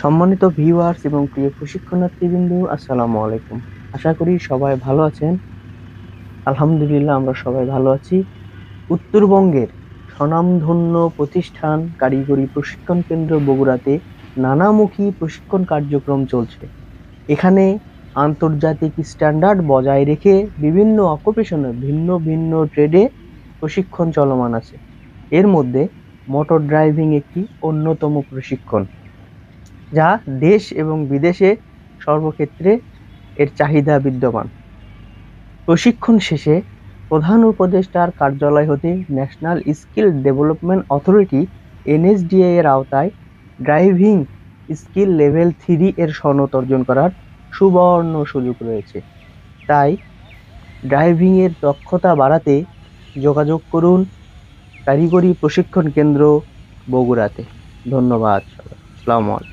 সম্মানিত ভিউয়ার্স এবং প্রিয় প্রশিক্ষণার্থীবৃন্দ, আসসালামু আলাইকুম। আশা করি সবাই ভালো আছেন। আলহামদুলিল্লাহ, আমরা সবাই ভালো আছি। উত্তরবঙ্গের স্বনামধন্য প্রতিষ্ঠান কারিগরি প্রশিক্ষণ কেন্দ্র বগুড়াতে নানামুখী প্রশিক্ষণ কার্যক্রম চলছে। এখানে আন্তর্জাতিক স্ট্যান্ডার্ড বজায় রেখে বিভিন্ন অকুপেশনে ভিন্ন ভিন্ন ট্রেডে প্রশিক্ষণ চলমান আছে। এর মধ্যে মোটর ড্রাইভিং একটি অন্যতম প্রশিক্ষণ, যা দেশ এবং বিদেশে সর্বক্ষেত্রে এর চাহিদা বিদ্যমান। প্রশিক্ষণ শেষে প্রধান উপদেষ্টার কার্যালয় হতে national skill development authority NSDA এর আওতায় ড্রাইভিং স্কিল লেভেল 3 এর সনদ অর্জন করার সুবর্ণ সুযোগ রয়েছে। তাই ড্রাইভিং এর দক্ষতা বাড়াতে যোগাযোগ করুন কারিগরি প্রশিক্ষণ কেন্দ্র বগুড়াতে। ধন্যবাদ সবাই। আসসালামু আলাইকুম।